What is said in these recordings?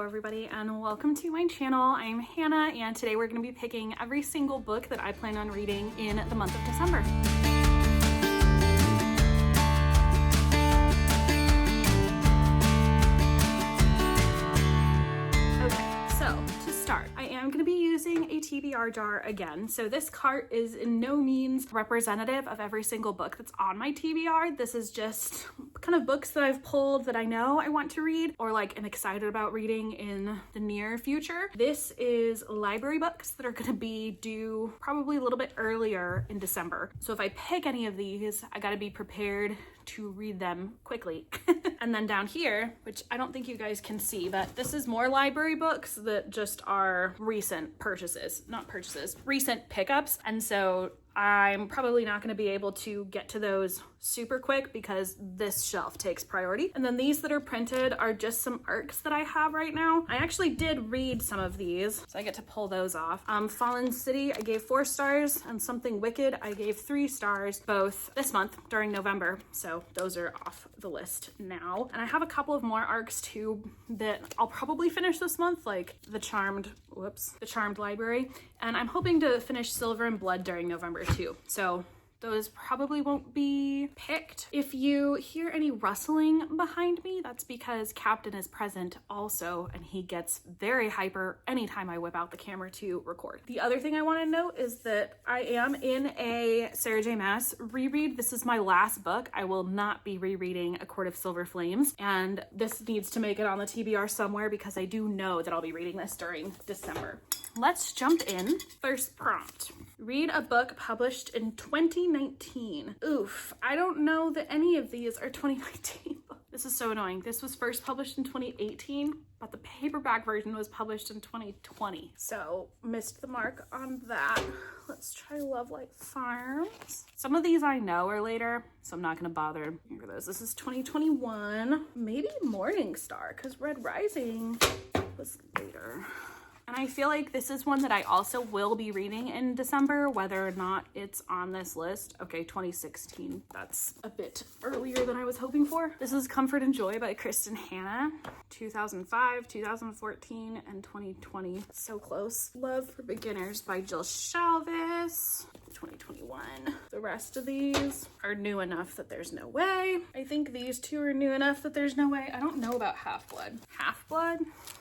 everybody, and welcome to my channel. I'm Hannah, and today we're going to be picking every single book that I plan on reading in the month of December. I'm going to be using a TBR jar again. So this cart is in no means representative of every single book that's on my TBR. This is just kind of books that I've pulled that I know I want to read or like am excited about reading in the near future. This is library books that are going to be due probably a little bit earlier in December. So if I pick any of these, I got to be prepared to read them quickly. And then down here, which I don't think you guys can see, but this is more library books that just are recent pickups. And so I'm probably not going to be able to get to those super quick because this shelf takes priority. And then these that are printed are just some ARCs that I have right now. I actually did read some of these, so I get to pull those off. Fallen City, I gave 4 stars, and Something Wicked, I gave 3 stars, both this month during November. So those are off the list now. And I have a couple of more ARCs too that I'll probably finish this month, like The Charmed Library. And I'm hoping to finish Silver and Blood during November too. So those probably won't be picked. If you hear any rustling behind me, that's because Captain is present also, and he gets very hyper anytime I whip out the camera to record. The other thing I want to note is that I am in a Sarah J. Maas reread. This is my last book. I will not be rereading A Court of Silver Flames, and this needs to make it on the TBR somewhere because I do know that I'll be reading this during December. Let's jump in. First prompt. Read a book published in 2019. Oof, I don't know that any of these are 2019 books. This is so annoying. This was first published in 2018, but the paperback version was published in 2020. So missed the mark on that. Let's try Love Light Farms. Some of these I know are later, so I'm not gonna bother. Here are those. This is 2021. Maybe Morningstar, because Red Rising was later. And I feel like this is one that I also will be reading in December, whether or not it's on this list. Okay, 2016. That's a bit earlier than I was hoping for. This is Comfort and Joy by Kristin Hannah. 2005, 2014, and 2020. So close. Love for Beginners by Jill Shalvis. 2021. The rest of these are new enough that there's no way. I think these two are new enough that there's no way. I don't know about Half-Blood.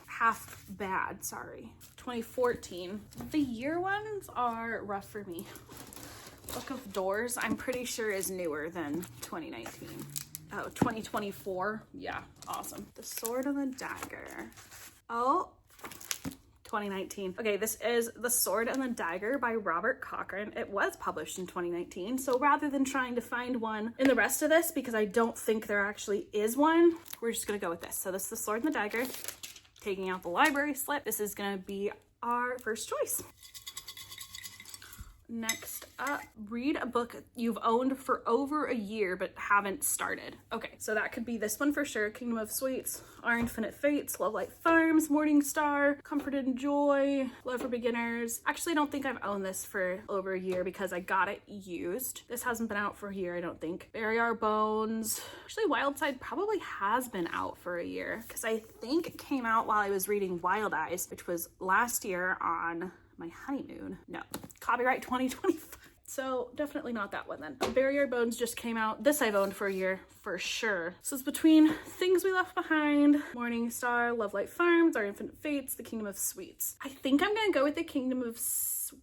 Half Bad, sorry. 2014. The year ones are rough for me. Book of Doors, I'm pretty sure is newer than 2019. Oh, 2024. Yeah, awesome. The Sword and the Dagger. Oh, 2019. Okay, this is The Sword and the Dagger by Robert Cochran. It was published in 2019. So rather than trying to find one in the rest of this, because I don't think there actually is one, we're just gonna go with this. So this is The Sword and the Dagger. Taking out the library slip. This is gonna be our first choice. Next up, read a book you've owned for over a year but haven't started. Okay, so that could be this one for sure. Kingdom of Sweets, Our Infinite Fates, Love Light Farms, Morningstar, Comfort and Joy, Love for Beginners. Actually, I don't think I've owned this for over a year because I got it used. This hasn't been out for a year, I don't think. Bury Our Bones. Actually, Wildside probably has been out for a year because I think it came out while I was reading Wild Eyes, which was last year on my honeymoon. No, copyright 2025. So definitely not that one then. Bury Our Bones just came out. This I've owned for a year for sure. So it's between Things We Left Behind, Morningstar, Love Light Farms, Our Infinite Fates, The Kingdom of Sweets. I think I'm gonna go with The Kingdom of Sweets.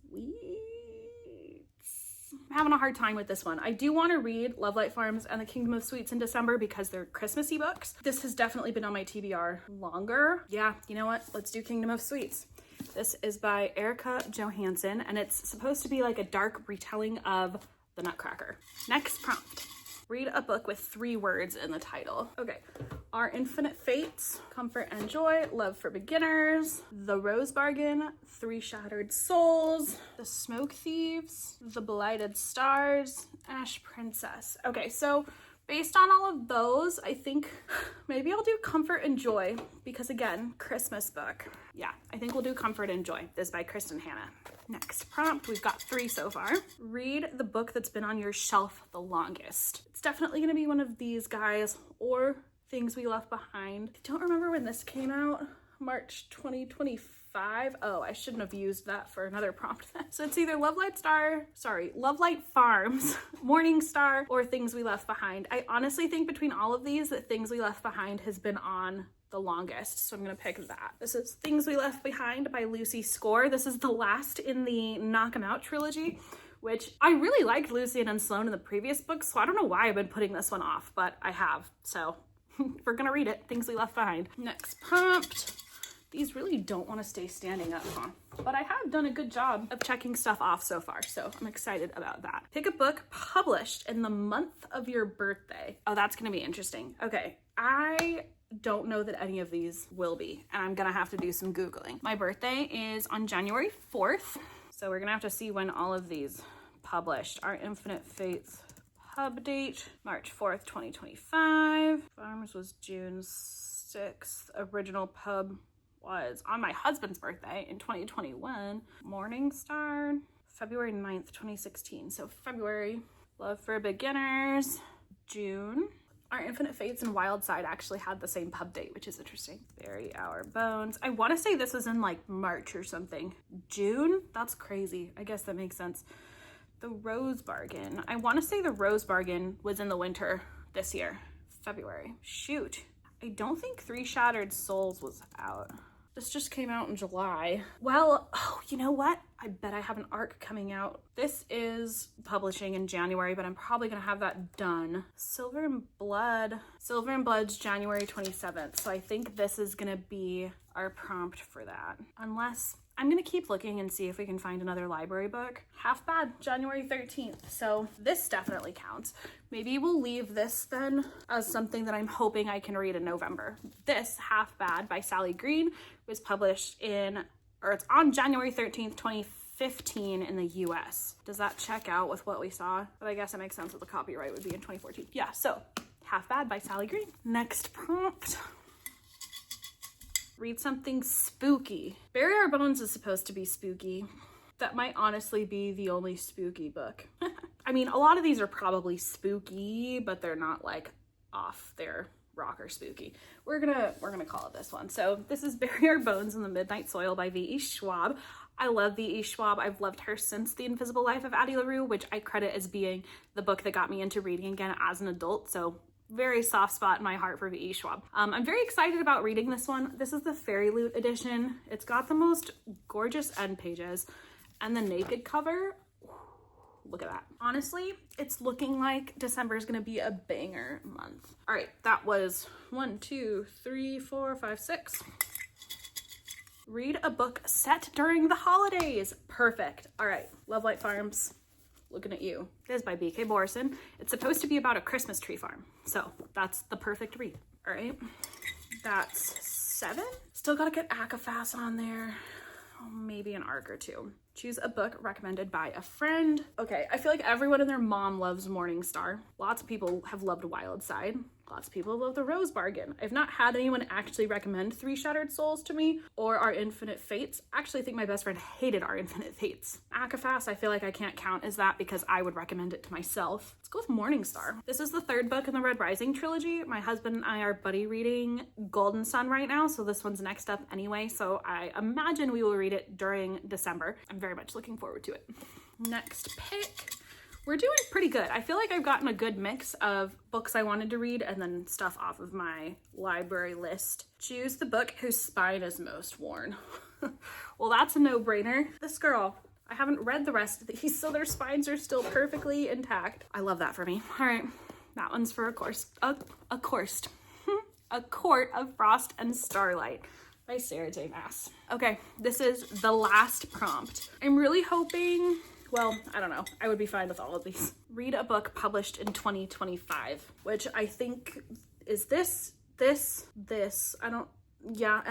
I'm having a hard time with this one. I do want to read Love Light Farms and The Kingdom of Sweets in December because they're Christmassy books. This has definitely been on my TBR longer. Yeah, you know what? Let's do Kingdom of Sweets. This is by Erica Johansson, and it's supposed to be like a dark retelling of The Nutcracker. Next prompt. Read a book with 3 words in the title. Okay. Our Infinite Fates, Comfort and Joy, Love for Beginners, The Rose Bargain, 3 Shattered Souls, The Smoke Thieves, The Blighted Stars, Ash Princess. Okay, so based on all of those, I think maybe I'll do Comfort and Joy because again, Christmas book. Yeah, I think we'll do Comfort and Joy. This is by Kristin Hannah. Next prompt, we've got 3 so far. Read the book that's been on your shelf the longest. It's definitely gonna be one of these guys or Things We Left Behind. I don't remember when this came out. March 2025. Oh, I shouldn't have used that for another prompt. So it's either Love Light Farms, Morning Star, or Things We Left Behind. I honestly think between all of these that Things We Left Behind has been on the longest, so I'm gonna pick that. This is Things We Left Behind by Lucy Score. This is the last in the Knock 'Em Out trilogy, which I really liked Lucian and Sloane in the previous book, so I don't know why I've been putting this one off, but I have, so we're gonna read it. Things We Left Behind. Next prompt. These really don't want to stay standing up, huh? But I have done a good job of checking stuff off so far, so I'm excited about that. Pick a book published in the month of your birthday. Oh, that's gonna be interesting. Okay, I don't know that any of these will be, and I'm gonna have to do some Googling. My birthday is on January 4th, so we're gonna have to see when all of these published. Our Infinite Fates pub date, March 4th, 2025. Farms was June 6th. Original pub was on my husband's birthday in 2021. Morning Star, February 9th, 2016. So February. Love for Beginners, June. Our Infinite Fates and Wild Side actually had the same pub date, which is interesting. Bury Our Bones. I want to say this was in like March or something. June? That's crazy. I guess that makes sense. The Rose Bargain. I want to say the Rose Bargain was in the winter this year. February. Shoot. I don't think Three Shattered Souls was out. This just came out in July. Well, oh, you know what? I bet I have an arc coming out. This is publishing in January, but I'm probably gonna have that done. Silver and Blood. Silver and Blood's January 27th. So I think this is gonna be our prompt for that. Unless, I'm gonna keep looking and see if we can find another library book. Half Bad, January 13th. So this definitely counts. Maybe we'll leave this then as something that I'm hoping I can read in November. This, Half Bad by Sally Green, was published it's on January 13th, 2015 in the US. Does that check out with what we saw? But I guess it makes sense that the copyright would be in 2014. Yeah, so Half Bad by Sally Green. Next prompt. Read something spooky. Bury Our Bones is supposed to be spooky. That might honestly be the only spooky book. I mean, a lot of these are probably spooky, but they're not like off their rocker spooky. We're gonna call it this one. So this is Bury Our Bones in the Midnight Soil by V.E. Schwab. I love V.E. Schwab. I've loved her since The Invisible Life of Addie LaRue, which I credit as being the book that got me into reading again as an adult. So very soft spot in my heart for V.E. Schwab. I'm very excited about reading this one. This is the Fairy Loot edition. It's got the most gorgeous end pages and the naked cover. Look at that. Honestly, it's looking like December is gonna be a banger month. All right, that was 1, 2, 3, 4, 5, 6. Read a book set during the holidays. Perfect. All right, Love Light Farms, looking at you. This is by B.K. Borison. It's supposed to be about a Christmas tree farm. So that's the perfect read. All right, that's 7. Still gotta get ACOFAS on there. Oh, maybe an arc or 2. Choose a book recommended by a friend. Okay, I feel like everyone and their mom loves Morning Star. Lots of people have loved Wild Side. Lots of people love The Rose Bargain. I've not had anyone actually recommend Three Shattered Souls to me or Our Infinite Fates. Actually, I think my best friend hated Our Infinite Fates. ACOFAS, I feel like I can't count as that because I would recommend it to myself. Let's go with Morning Star. This is the 3rd book in the Red Rising trilogy. My husband and I are buddy reading Golden Sun right now, so this one's next up anyway, so I imagine we will read it during December. I'm very much looking forward to it. Next pick. We're doing pretty good. I feel like I've gotten a good mix of books I wanted to read and then stuff off of my library list. Choose the book whose spine is most worn. Well, that's a no-brainer. This girl, I haven't read the rest of these, so their spines are still perfectly intact. I love that for me. All right, that one's for a Court of Frost and Starlight by Sarah J. Maas. Okay, this is the last prompt. I'm really hoping, well, I don't know. I would be fine with all of these. Read a book published in 2025, which I think is this, and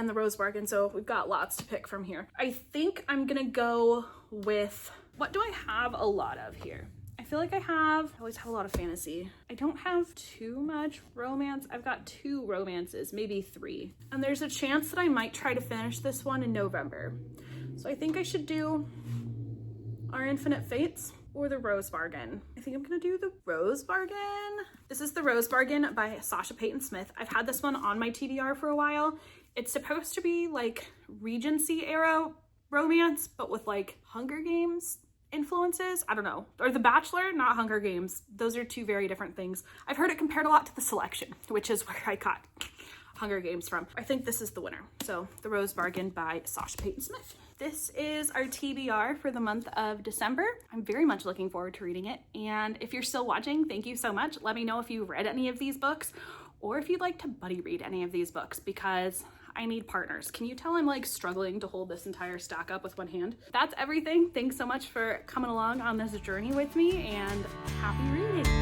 The Rose Bargain. So we've got lots to pick from here. I think I'm gonna go with, what do I have a lot of here? I feel like I always have a lot of fantasy. I don't have too much romance. I've got 2 romances, maybe 3. And there's a chance that I might try to finish this one in November. So I think I should do Our Infinite Fates or The Rose Bargain. I think I'm gonna do The Rose Bargain. This is The Rose Bargain by Sasha Payton Smith. I've had this one on my TBR for a while It's supposed to be like Regency era romance, but with like Hunger Games influences. I don't know. Or The Bachelor, not Hunger Games. Those are two very different things. I've heard it compared a lot to The Selection, which is where I got Hunger Games from. I think this is the winner. So The Rose Bargain by Sasha Payton Smith. This is our TBR for the month of December. I'm very much looking forward to reading it. And if you're still watching, thank you so much. Let me know if you read any of these books or if you'd like to buddy read any of these books, because I need partners. Can you tell I'm like struggling to hold this entire stack up with one hand? That's everything. Thanks so much for coming along on this journey with me, and happy reading.